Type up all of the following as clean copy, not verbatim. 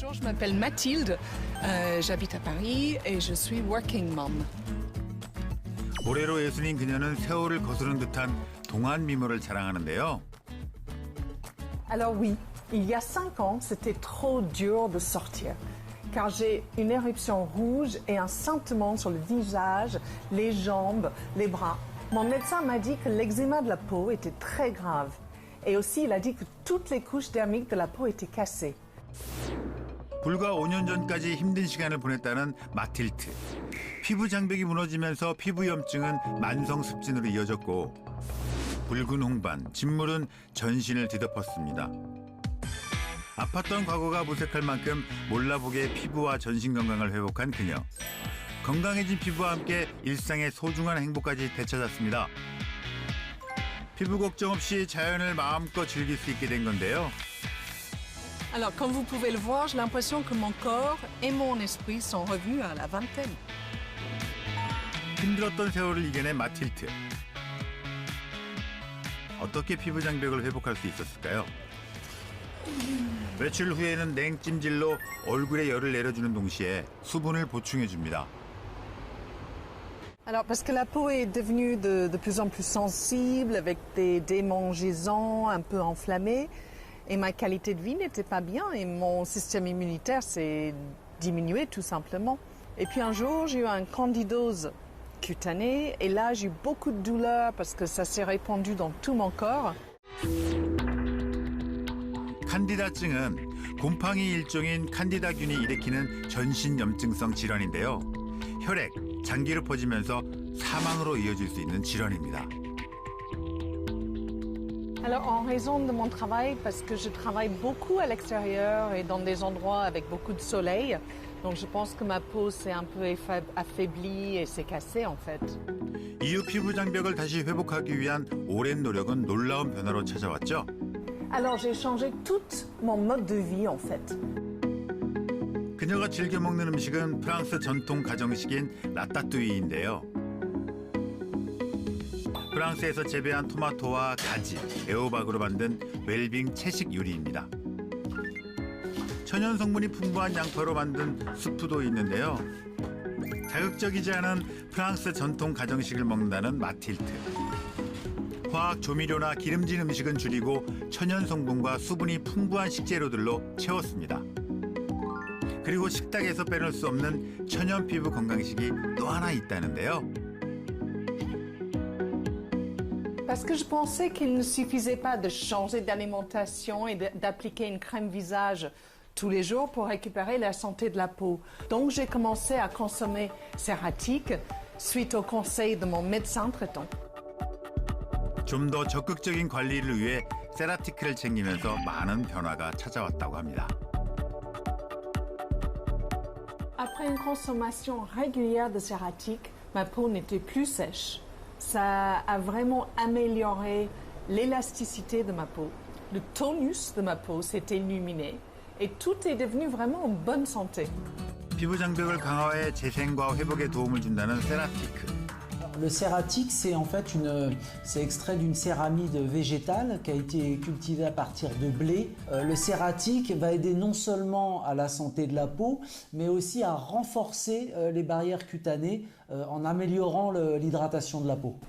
Bonjour, je m'appelle Mathilde. J'habite à Paris et je suis working mom. 올해로 예순인 그녀는 세월을 거스른 듯한 동안 미모를 자랑하는데요. Alors oui, il y a 5 ans, c'était trop dur de sortir. Car j'ai une éruption rouge et un saintement sur le visage, les jambes, les bras. Mon médecin m'a dit que l'eczéma de la peau était très grave. Et aussi, il a dit que toutes les couches dermiques de la peau étaient cassées. 불과 5년 전까지 힘든 시간을 보냈다는 마틸트. 피부 장벽이 무너지면서 피부염증은 만성 습진으로 이어졌고 붉은 홍반, 진물은 전신을 뒤덮었습니다. 아팠던 과거가 무색할 만큼 몰라보게 피부와 전신 건강을 회복한 그녀. 건강해진 피부와 함께 일상의 소중한 행복까지 되찾았습니다. 피부 걱정 없이 자연을 마음껏 즐길 수 있게 된 건데요. Alors, comme vous pouvez le voir, j'ai l'impression que mon corps et mon esprit sont revenus à la vingtaine. 힘들었던 세월을 이겨낸 마틸트. 어떻게 피부 장벽을 회복할 수 있었을까요? 며칠 후에는 냉찜질로 얼굴에 열을 내려주는 동시에 수분을 보충해줍니다. Alors, parce que la peau est devenue de plus en plus sensible, avec des démangeaisons un peu enflammées, et ma qualité de vie n'était pas bien, et mon système immunitaire s'est diminué tout simplement. Et puis un jour, j'ai eu une candidose cutanée, et là, j'ai eu beaucoup de douleurs parce que ça s'est répandu dans tout mon corps. 칸디다증은 곰팡이 일종인 칸디다균이 일으키는 전신염증성 질환인데요. 혈액, 장기로 퍼지면서 사망으로 이어질 수 있는 질환입니다. Alors, en raison de mon travail, parce que je travaille beaucoup à l'extérieur et dans des endroits avec beaucoup de soleil, donc je pense que ma peau s'est un peu affaiblie et s'est cassée en fait. 이후 피부 장벽을 다시 회복하기 위한 오랜 노력은 놀라운 변화로 찾아왔죠. Alors, j'ai changé tout mon mode de vie en fait. 그녀가 즐겨 먹는 음식은 프랑스 전통 가정식인 라따뚜이인데요. 프랑스에서 재배한 토마토와 가지, 애호박으로 만든 웰빙 채식 요리입니다. 천연 성분이 풍부한 양파로 만든 수프도 있는데요. 자극적이지 않은 프랑스 전통 가정식을 먹는다는 마틸트. 화학 조미료나 기름진 음식은 줄이고 천연 성분과 수분이 풍부한 식재료들로 채웠습니다. 그리고 식탁에서 빼놓을 수 없는 천연 피부 건강식이 또 하나 있다는데요. Parce que je pensais qu'il ne suffisait pas de changer d'alimentation et d'appliquer une crème visage tous les jours pour récupérer la santé de la peau. Donc j'ai commencé à consommer Ceratic suite au conseil de mon médecin traitant. 좀 더 적극적인 관리를 위해 세라티크를 챙기면서 많은 변화가 찾아왔다고 합니다. Après une consommation régulière de Ceratic, ma peau n'était plus sèche. Ça a vraiment amélioré l'élasticité de ma peau. Le tonus de ma peau s'est illuminé et tout est devenu vraiment en bonne santé. 피부 장벽을 강화해 재생과 회복에 도움을 준다는 세라티크. Le cératique, c'est extrait d'une céramide végétale qui a été cultivée à partir de blé. Le cératique va aider non seulement à la santé de la peau, mais aussi à renforcer les barrières cutanées en améliorant l'hydratation de la peau.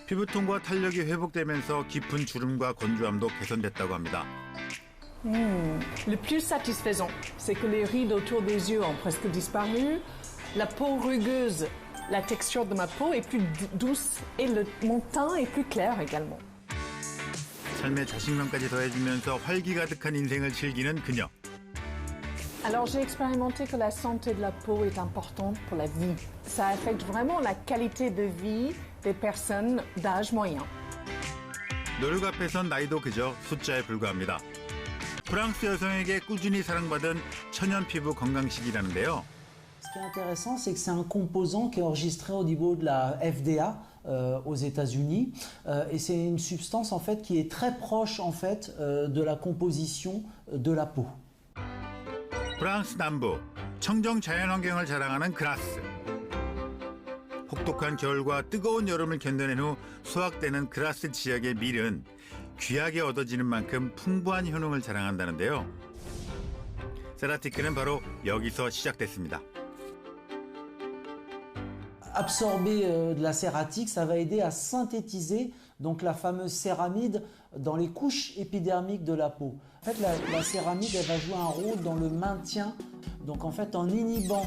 피부통과 탄력이 회복되면서 깊은 주름과 건조함도 개선됐다고 합니다. Le plus satisfaisant, c'est que les rides autour des yeux ont presque disparu. La peau rugueuse, la texture de ma peau est plus douce et mon teint est plus clair également. 삶에 자신감까지 더해주면서 활기 가득한 인생을 즐기는 그녀. Alors j'ai expérimenté que la santé de la peau est importante pour la vie. Ça affecte vraiment la qualité de vie des personnes d'âge moyen. 노력 앞에선 나이도 그저 숫자에 불과합니다. 프랑스 여성에게 꾸준히 사랑받은 천연 피부 건강식이라는데요. Ce qui est intéressant, c'est que c'est un composant qui est enregistré au niveau de la FDA aux États-Unis, et c'est une substance en fait qui est très proche en fait de la composition de la peau. 프랑스 남부 청정 자연환경을 자랑하는 그라스. 혹독한 겨울과 뜨거운 여름을 견뎌낸 후 수확되는 그라스 지역의 밀은 귀하게 얻어지는 만큼 풍부한 효능을 자랑한다는데요. 세라티크는 바로 여기서 시작됐습니다. Absorber de la cératique, ça va aider à synthétiser donc la fameuse céramide dans les couches épidermiques de la peau. En fait, la céramide, elle va jouer un rôle dans le maintien. Donc en fait, en inhibant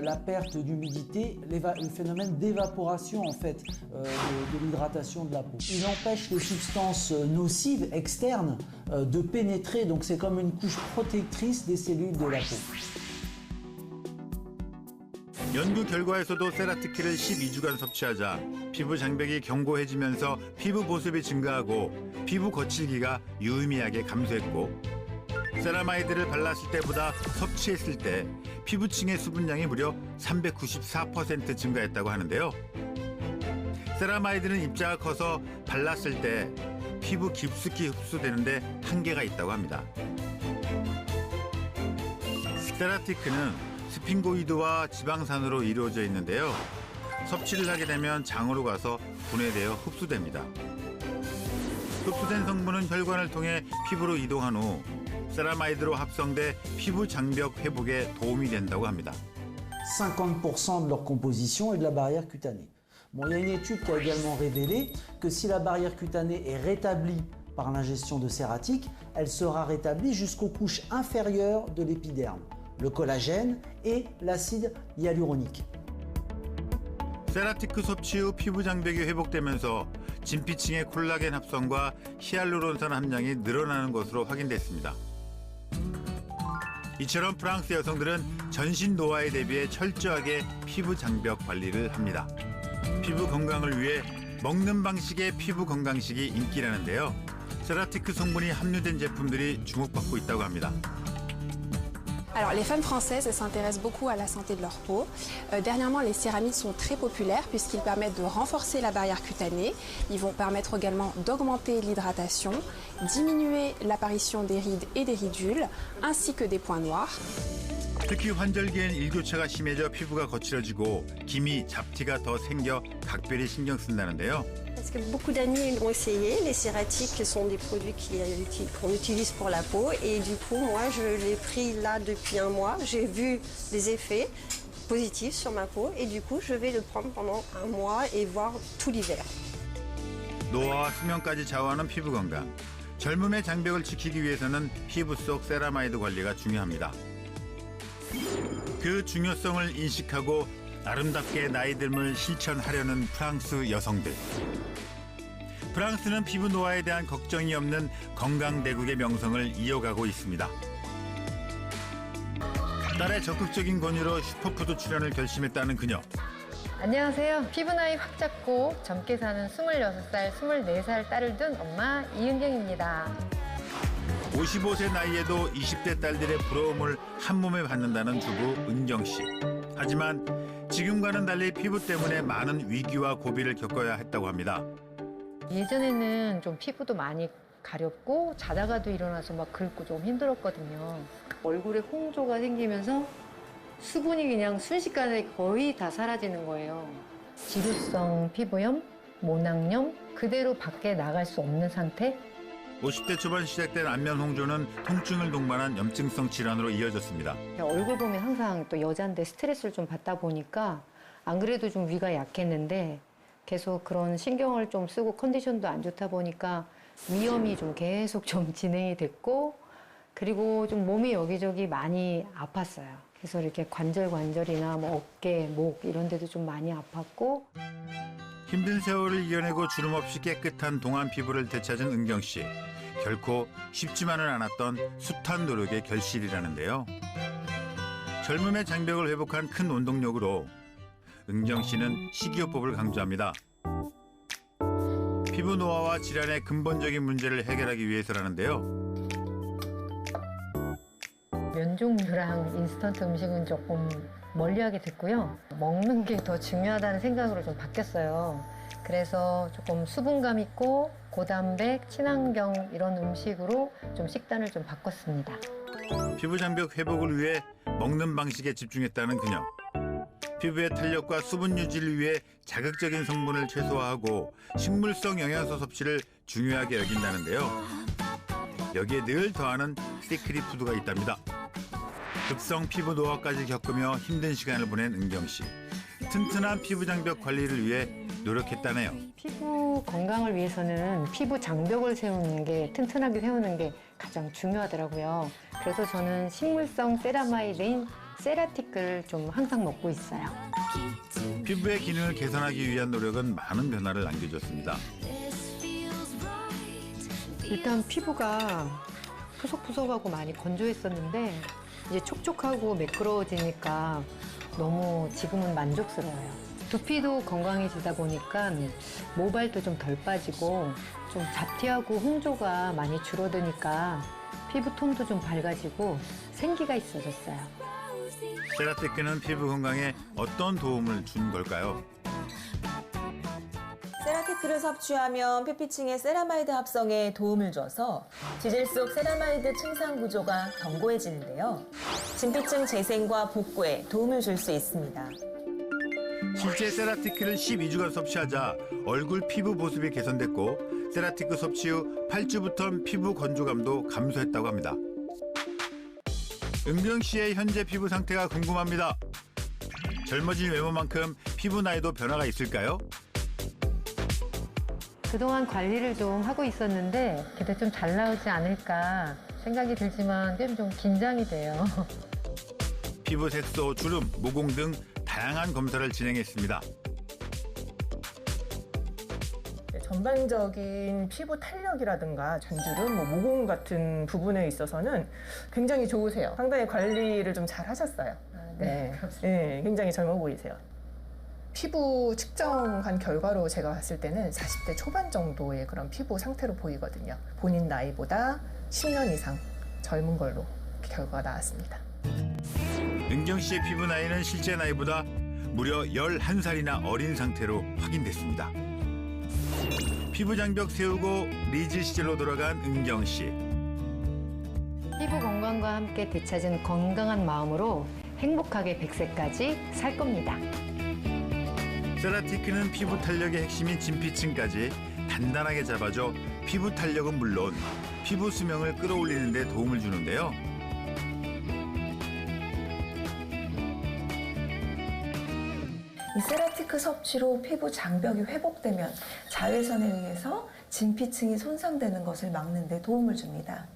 la perte d'humidité, le phénomène d'évaporation en fait de l'hydratation de la peau. Il empêche les substances nocives externes de pénétrer. Donc c'est comme une couche protectrice des cellules de la peau. 연구 결과에서도 세라티크를 12주간 섭취하자 피부 장벽이 견고해지면서 피부 보습이 증가하고 피부 거칠기가 유의미하게 감소했고 세라마이드를 발랐을 때보다 섭취했을 때 피부층의 수분량이 무려 394% 증가했다고 하는데요. 세라마이드는 입자가 커서 발랐을 때 피부 깊숙이 흡수되는데 한계가 있다고 합니다. 세라티크는 스핑고이드와 지방산으로 이루어져 있는데요. 섭취를 하게 되면 장으로 가서 분해되어 흡수됩니다. 흡수된 성분은 혈관을 통해 피부로 이동한 후 세라마이드로 합성돼 피부 장벽 회복에 도움이 된다고 합니다. 50% de leur composition est de la barrière cutanée. Bon, il y a une étude qui a également révélé que si la barrière cutanée est rétablie par l'ingestion de cératique, elle sera rétablie jusqu'aux couches inférieures de l'épiderme. Le collagène et l'acide hyaluronique. 세라티크 섭취 후 피부 장벽이 회복되면서 진피층의 콜라겐 합성과 히알루론산 함량이 늘어나는 것으로 확인됐습니다. 이처럼 프랑스 여성들은 전신 노화에 대비해 철저하게 피부 장벽 관리를 합니다. 피부 건강을 위해 먹는 방식의 피부 건강식이 인기라는데요. 세라티크 성분이 함유된 제품들이 주목받고 있다고 합니다. Alors les femmes françaises, elles s'intéressent beaucoup à la santé de leur peau. Dernièrement, les céramides sont très populaires puisqu'ils permettent de renforcer la barrière cutanée. Ils vont permettre également d'augmenter l'hydratation, diminuer l'apparition des rides et des ridules, ainsi que des points noirs. 특히 환절기엔 일교차가 심해져 pi부가 거칠어지고 기미, 잡티가 더 생겨 각별히 신경 쓴다는데요. Parce que beaucoup d'amis l'ont essayé. Les cératiques sont des produits qu'on utilise pour la peau. Et du coup, moi, je l'ai pris là depuis un mois. J'ai vu les effets positifs sur ma peau. Et du coup, je vais le prendre pendant un mois et voir tout l'hiver. 노화와 수명까지 좌우하는 피부 건강. 젊음의 장벽을 지키기 위해서는 피부 속 세라마이드 관리가 중요합니다. 그 중요성을 인식하고 아름답게 나이 듦을 실천하려는 프랑스 여성들. 프랑스는 피부 노화에 대한 걱정이 없는 건강대국의 명성을 이어가고 있습니다. 딸의 적극적인 권유로 슈퍼푸드 출연을 결심했다는 그녀. 안녕하세요. 피부 나이 확 잡고 젊게 사는 26살, 24살 딸을 둔 엄마 이은경입니다. 55세 나이에도 20대 딸들의 부러움을 한몸에 받는다는 주부 은경 씨. 하지만 지금과는 달리 피부 때문에 많은 위기와 고비를 겪어야 했다고 합니다. 예전에는 좀 피부도 많이 가렵고 자다가도 일어나서 막 긁고 좀 힘들었거든요. 얼굴에 홍조가 생기면서 수분이 그냥 순식간에 거의 다 사라지는 거예요. 지루성 피부염, 모낭염, 그대로 밖에 나갈 수 없는 상태. 50대 초반 시작된 안면 홍조는 통증을 동반한 염증성 질환으로 이어졌습니다. 얼굴 보면 항상 또 여자인데 스트레스를 좀 받다 보니까 안 그래도 좀 위가 약했는데 계속 그런 신경을 좀 쓰고 컨디션도 안 좋다 보니까 위염이 좀 계속 좀 진행이 됐고 그리고 좀 몸이 여기저기 많이 아팠어요. 그래서 이렇게 관절이나 뭐 어깨, 목 이런 데도 좀 많이 아팠고 힘든 세월을 이겨내고 주름 없이 깨끗한 동안 피부를 되찾은 은경 씨. 결코 쉽지만은 않았던 숱한 노력의 결실이라는데요. 젊음의 장벽을 회복한 큰 원동력으로 은경 씨는 식이요법을 강조합니다. 피부 노화와 질환의 근본적인 문제를 해결하기 위해서라는데요. 면 종류랑 인스턴트 음식은 조금 멀리하게 됐고요. 먹는 게 더 중요하다는 생각으로 좀 바뀌었어요. 그래서 조금 수분감 있고 고단백, 친환경 이런 음식으로 좀 식단을 좀 바꿨습니다. 피부 장벽 회복을 위해 먹는 방식에 집중했다는 그녀. 피부의 탄력과 수분 유지를 위해 자극적인 성분을 최소화하고 식물성 영양소 섭취를 중요하게 여긴다는데요. 여기에 늘 더하는 시크릿 푸드가 있답니다. 급성 피부 노화까지 겪으며 힘든 시간을 보낸 은경 씨. 튼튼한 피부 장벽 관리를 위해 노력했다네요. 피부 건강을 위해서는 피부 장벽을 세우는 게, 튼튼하게 세우는 게 가장 중요하더라고요. 그래서 저는 식물성 세라마이드인 세라티크를 좀 항상 먹고 있어요. 피부의 기능을 개선하기 위한 노력은 많은 변화를 안겨줬습니다. 일단 피부가 푸석푸석하고 많이 건조했었는데 이제 촉촉하고 매끄러워지니까 너무 지금은 만족스러워요. 두피도 건강해지다 보니까 모발도 좀 덜 빠지고 좀 잡티하고 홍조가 많이 줄어드니까 피부 톤도 좀 밝아지고 생기가 있어졌어요. 세라테크는 피부 건강에 어떤 도움을 준 걸까요? 세라테크를 섭취하면 피피층의 세라마이드 합성에 도움을 줘서 지질 속 세라마이드 층상 구조가 견고해지는데요. 진피층 재생과 복구에 도움을 줄 수 있습니다. 실제 세라테크를 12주간 섭취하자 얼굴 피부 보습이 개선됐고 세라테크 섭취 후 8주부터는 피부 건조감도 감소했다고 합니다. 은경 씨의 현재 피부 상태가 궁금합니다. 젊어진 외모만큼 피부 나이도 변화가 있을까요? 그동안 관리를 좀 하고 있었는데 그래도 좀 잘 나오지 않을까 생각이 들지만 좀 긴장이 돼요. 피부 색소, 주름, 모공 등 다양한 검사를 진행했습니다. 전반적인 피부 탄력이라든가 잔주름, 모공 같은 부분에 있어서는 굉장히 좋으세요. 상당히 관리를 좀 잘 하셨어요. 네, 굉장히 젊어 보이세요. 피부 측정한 결과로 제가 봤을 때는 40대 초반 정도의 그런 피부 상태로 보이거든요. 본인 나이보다 10년 이상 젊은 걸로 결과가 나왔습니다. 은경 씨의 피부 나이는 실제 나이보다 무려 11살이나 어린 상태로 확인됐습니다. 피부 장벽 세우고 리즈 시절로 돌아간 은경 씨. 피부 건강과 함께 되찾은 건강한 마음으로 행복하게 100세까지 살 겁니다. 세라티크는 피부 탄력의 핵심인 진피층까지 단단하게 잡아줘 피부 탄력은 물론 피부 수명을 끌어올리는 데 도움을 주는데요. 이 세라티크 섭취로 피부 장벽이 회복되면 자외선에 의해서 진피층이 손상되는 것을 막는 데 도움을 줍니다.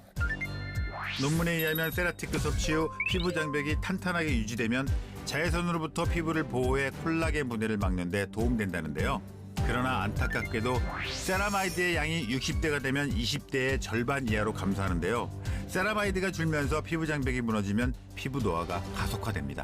논문에 의하면 세라티크 섭취 후 피부 장벽이 탄탄하게 유지되면 자외선으로부터 피부를 보호해 콜라겐 분해를 막는 데 도움된다는데요. 그러나 안타깝게도 세라마이드의 양이 60대가 되면 20대의 절반 이하로 감소하는데요. 세라마이드가 줄면서 피부 장벽이 무너지면 피부 노화가 가속화됩니다.